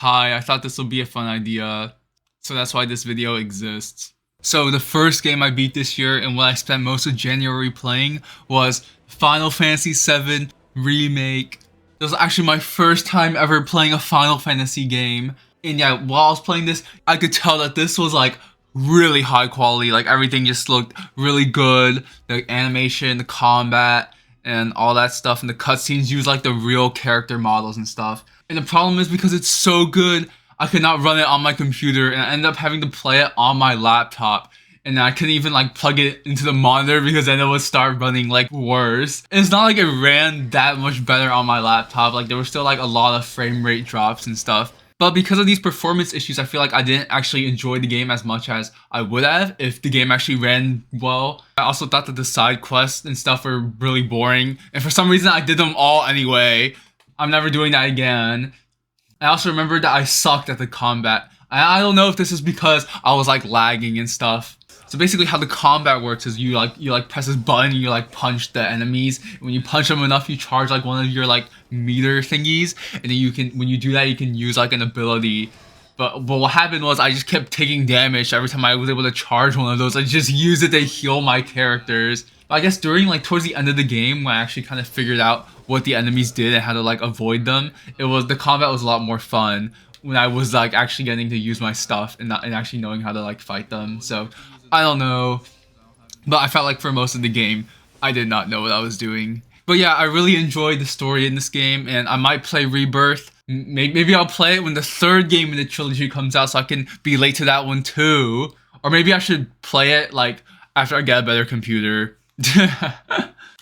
Hi, I thought this would be a fun idea, so that's why this video exists. So the first game I beat this year and what I spent most of January playing was Final Fantasy VII Remake. This was actually my first time ever playing a Final Fantasy game. And yeah, while I was playing this, I could tell that this was like really high quality. Like everything just looked really good. The animation, the combat, and all that stuff. And the cutscenes use like the real character models and stuff. And the problem is because it's so good, I could not run it on my computer and I ended up having to play it on my laptop. And I couldn't even like plug it into the monitor because then it would start running like worse. And it's not like it ran that much better on my laptop. Like there were still like a lot of frame rate drops and stuff. But because of these performance issues, I feel like I didn't actually enjoy the game as much as I would have if the game actually ran well. I also thought that the side quests and stuff were really boring. And for some reason I did them all anyway. I'm never doing that again. I also remember that I sucked at the combat. I don't know if this is because I was like lagging and stuff. So basically how the combat works is you press this button and you like punch the enemies. And when you punch them enough, you charge like one of your like meter thingies. And then you can, when you do that, you can use like an ability. But what happened was I just kept taking damage every time I was able to charge one of those. I just used it to heal my characters. But I guess during like towards the end of the game when I actually kind of figured out what the enemies did and how to like avoid them, the combat was a lot more fun when I was like actually getting to use my stuff and actually knowing how to like fight them. So I don't know, but I felt like for most of the game I did not know what I was doing. But yeah, I really enjoyed the story in this game, and I might play Rebirth. Maybe I'll play it when the third game in the trilogy comes out so I can be late to that one too. Or maybe I should play it like after I get a better computer.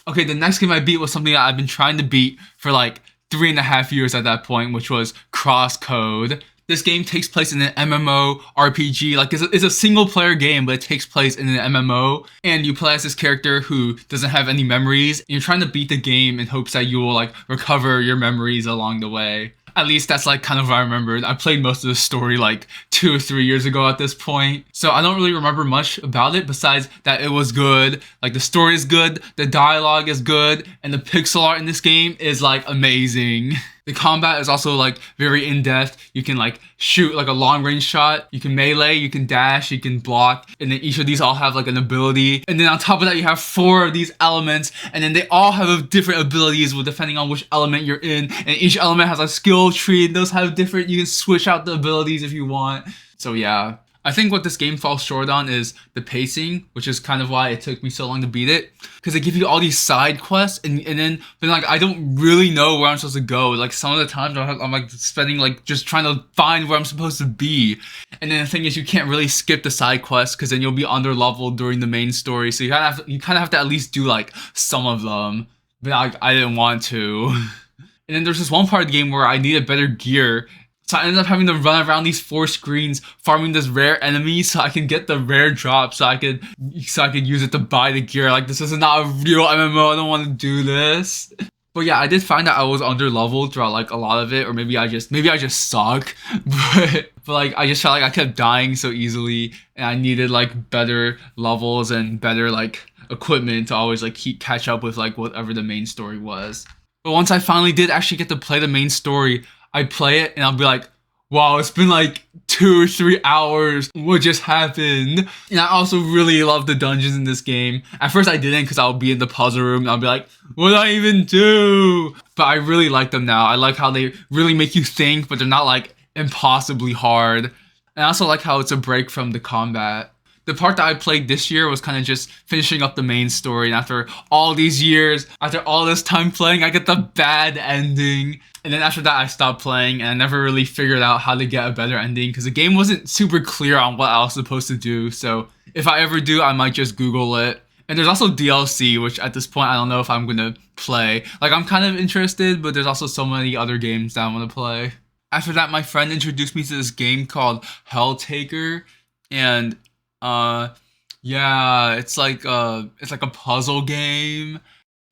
Okay, the next game I beat was something that I've been trying to beat for like 3.5 years at that point, which was Crosscode. This game takes place in an MMO RPG. Like it's a single player game, but it takes place in an MMO. And you play as this character who doesn't have any memories. And you're trying to beat the game in hopes that you will like recover your memories along the way. At least that's like kind of what I remembered. I played most of the story like 2 or 3 years ago at this point. So I don't really remember much about it besides that it was good. Like the story is good, the dialogue is good, and the pixel art in this game is like amazing. The combat is also like very in-depth. You can like shoot like a long range shot, you can melee, you can dash, you can block, and then each of these all have like an ability. And then on top of that you have 4 of these elements, and then they all have different abilities depending on which element you're in. And each element has a skill tree, and those have different, you can switch out the abilities if you want. So yeah. I think what this game falls short on is the pacing, which is kind of why it took me so long to beat it. Because they give you all these side quests, and then like I don't really know where I'm supposed to go. Like some of the times I'm like spending like just trying to find where I'm supposed to be. And then the thing is you can't really skip the side quests because then you'll be under leveled during the main story. So you kind of have to at least do like some of them. But I didn't want to. And then there's this one part of the game where I needed better gear. So I ended up having to run around these 4 screens farming this rare enemy so I can get the rare drop so I could use it to buy the gear. Like this is not a real MMO, I don't want to do this. But yeah, I did find that I was under leveled throughout like a lot of it, or maybe I just suck. But like I just felt like I kept dying so easily and I needed like better levels and better like equipment to always like catch up with like whatever the main story was. But once I finally did actually get to play the main story, I'd play it and I'll be like, wow, it's been like 2 or 3 hours. What just happened? And I also really love the dungeons in this game. At first I didn't because I'll be in the puzzle room and I'll be like, what did I even do? But I really like them now. I like how they really make you think, but they're not like impossibly hard. And I also like how it's a break from the combat. The part that I played this year was kind of just finishing up the main story, and after all these years, after all this time playing, I get the bad ending. And then after that I stopped playing and I never really figured out how to get a better ending because the game wasn't super clear on what I was supposed to do. So if I ever do, I might just Google it. And there's also DLC, which at this point I don't know if I'm gonna play. Like I'm kind of interested, but there's also so many other games that I want to play. After that, my friend introduced me to this game called Helltaker, and yeah, it's like a puzzle game.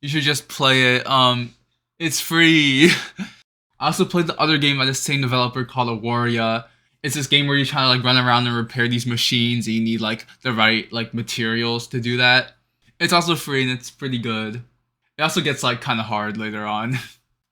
You should just play it. It's free. I also played the other game by the same developer called Awaria. It's this game where you're trying to like run around and repair these machines and you need like the right like materials to do that. It's also free and it's pretty good. It also gets like kind of hard later on.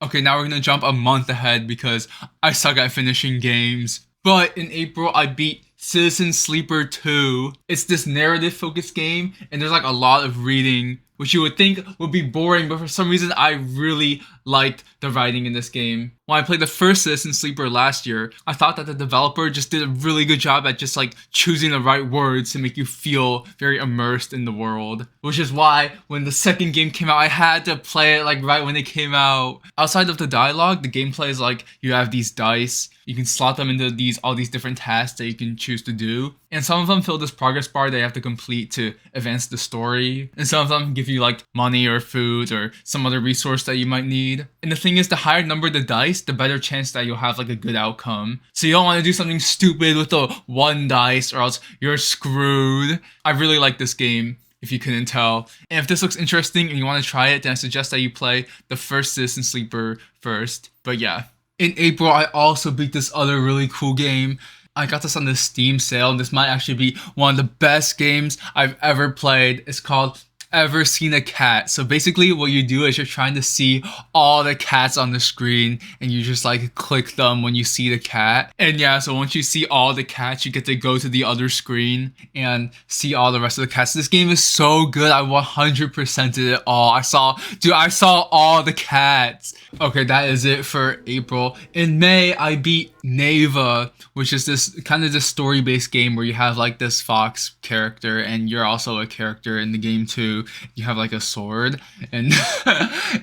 Okay, now we're gonna jump a month ahead because I suck at finishing games. But in April, I beat Citizen Sleeper 2. It's this narrative focused game, and there's like a lot of reading, which you would think would be boring, but for some reason I really liked the writing in this game. When I played the first Citizen Sleeper last year, I thought that the developer just did a really good job at just like choosing the right words to make you feel very immersed in the world. Which is why when the second game came out, I had to play it like right when it came out. Outside of the dialogue, the gameplay is like you have these dice, you can slot them into all these different tasks that you can choose to do. And some of them fill this progress bar that you have to complete to advance the story. And some of them give you like money or food or some other resource that you might need. And the thing is, the higher number the dice, the better chance that you'll have like a good outcome. So you don't want to do something stupid with the one dice or else you're screwed. I really like this game, if you couldn't tell. And if this looks interesting and you want to try it, then I suggest that you play the first Citizen Sleeper first. But yeah. In April, I also beat this other really cool game. I got this on the Steam sale, and this might actually be one of the best games I've ever played. It's called Ever Seen a Cat? So basically what you do is you're trying to see all the cats on the screen, and you just like click them when you see the cat. And yeah, so once you see all the cats, you get to go to the other screen and see all the rest of the cats. This game is so good. I 100%ed it all. I saw all the cats. Okay, that is it for April. In May, I beat Neva, which is this kind of this story-based game where you have like this fox character and you're also a character in the game too. You have like a sword and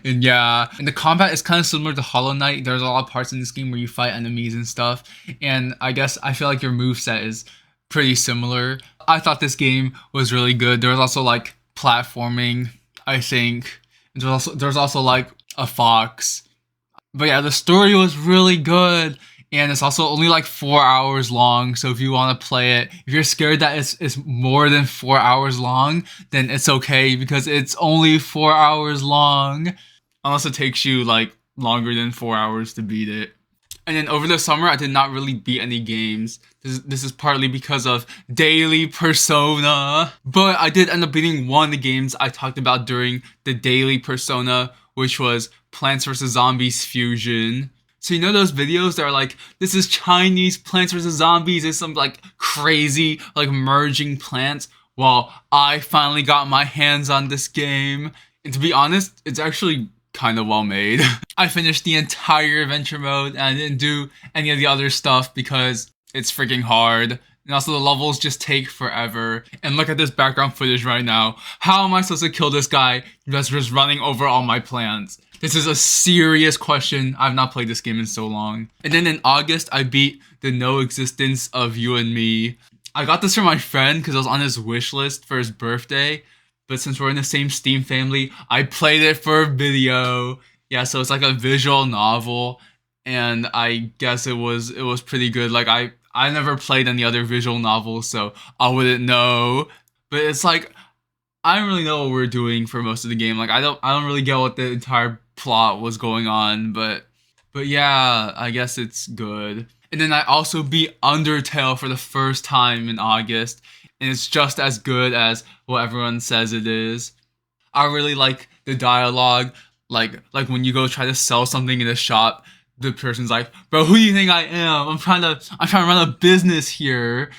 and yeah, and the combat is kind of similar to Hollow Knight. There's a lot of parts in this game where you fight enemies and stuff, and I feel like your moveset is pretty similar. I thought this game was really good. There was also like platforming, I think. There's also like a fox. But yeah, the story was really good. And it's also only like 4 hours long, so if you want to play it, if you're scared that it's more than 4 hours long, then it's okay because it's only 4 hours long. Unless it takes you like longer than 4 hours to beat it. And then over the summer, I did not really beat any games. This is partly because of Daily Persona. But I did end up beating one of the games I talked about during the Daily Persona, which was Plants vs. Zombies Fusion. So you know those videos that are like, this is Chinese Plants vs. Zombies, it's some like crazy like merging plants? Well, I finally got my hands on this game. And to be honest, it's actually kind of well made. I finished the entire adventure mode and I didn't do any of the other stuff because it's freaking hard. And also the levels just take forever. And look at this background footage right now. How am I supposed to kill this guy that's just running over all my plants? This is a serious question. I've not played this game in so long. And then in August, I beat The No Existence of You and Me. I got this from my friend because I was on his wish list for his birthday. But since we're in the same Steam family, I played it for a video. Yeah, so it's like a visual novel. And I guess it was pretty good. Like I never played any other visual novels, so I wouldn't know. But it's like I don't really know what we're doing for most of the game. Like I don't really get what the entire plot was going on, but yeah, I guess it's good. And then I also beat Undertale for the first time in August, and it's just as good as what everyone says it is. I really like the dialogue, like when you go try to sell something in a shop, the person's like, bro, who do you think I am? I'm trying to run a business here.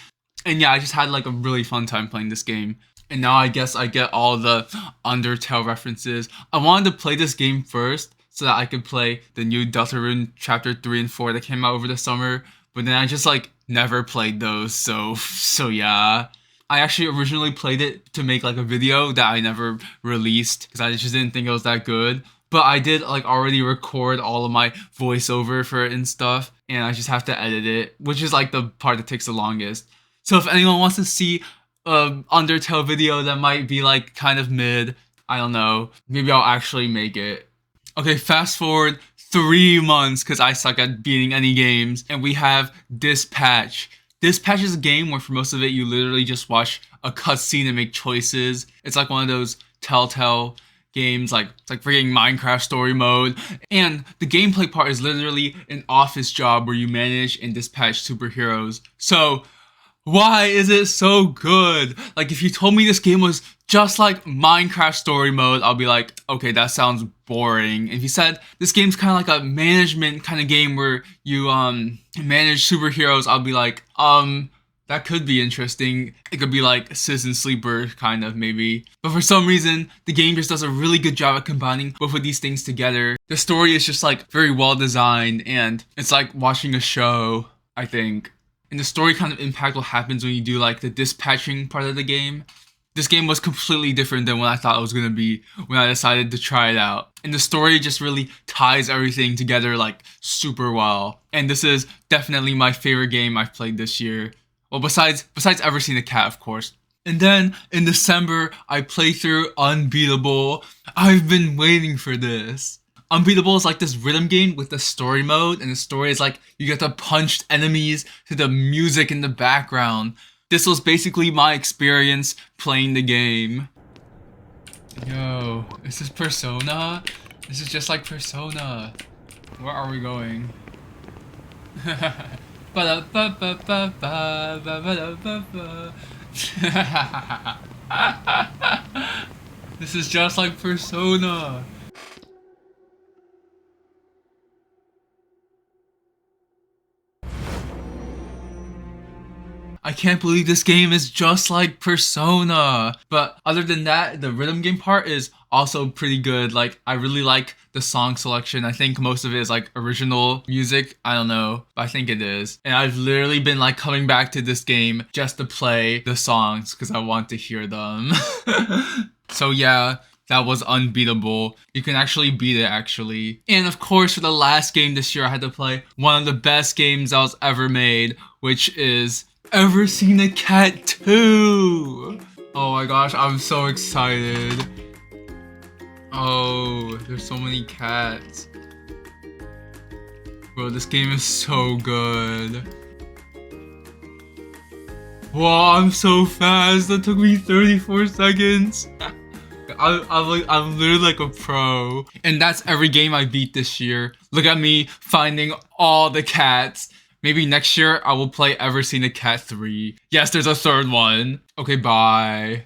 And yeah, I just had like a really fun time playing this game. And now I guess I get all the Undertale references. I wanted to play this game first so that I could play the new Deltarune Chapter 3 and 4 that came out over the summer. But then I just like never played those, so yeah. I actually originally played it to make like a video that I never released because I just didn't think it was that good. But I did like already record all of my voiceover for it and stuff, and I just have to edit it, which is like the part that takes the longest. So if anyone wants to see Undertale video that might be like kind of mid, I don't know, maybe I'll actually make it. Okay, fast forward 3 months because I suck at beating any games, and we have Dispatch. Dispatch is a game where for most of it you literally just watch a cutscene and make choices. It's like one of those Telltale games, like it's like freaking Minecraft story mode, and the gameplay part is literally an office job where you manage and dispatch superheroes. So Why is it so good? Like, if you told me this game was just like Minecraft story mode, I'll be like, okay, that sounds boring. If you said this game's kind of like a management kind of game where you manage superheroes, I'll be like, that could be interesting. It could be like Citizen Sleeper, kind of, maybe. But for some reason, the game just does a really good job at combining both of these things together. The story is just like very well designed, and it's like watching a show, I think. And the story kind of impact what happens when you do like the dispatching part of the game. This game was completely different than what I thought it was gonna be when I decided to try it out. And the story just really ties everything together like super well. And this is definitely my favorite game I've played this year. Well, besides Ever Seen a Cat, of course. And then in December, I played through Unbeatable. I've been waiting for this. Unbeatable is like this rhythm game with the story mode, and the story is like you get to punch enemies to the music in the background. This was basically my experience playing the game. Yo, is this Persona? This is just like Persona. Where are we going? This is just like Persona. I can't believe this game is just like Persona. But other than that, the rhythm game part is also pretty good. Like, I really like the song selection. I think most of it is like original music. I don't know, but I think it is. And I've literally been like coming back to this game just to play the songs because I want to hear them. So yeah, that was Unbeatable. You can actually beat it, actually. And of course, for the last game this year, I had to play one of the best games that was ever made, which is Ever Seen a Cat 2? Oh my gosh, I'm so excited. Oh, there's so many cats. Bro, this game is so good. Wow, I'm so fast. That took me 34 seconds. I'm literally like a pro. And that's every game I beat this year. Look at me finding all the cats. Maybe next year I will play Ever Seen a Cat 3. Yes, there's a third one. Okay, bye.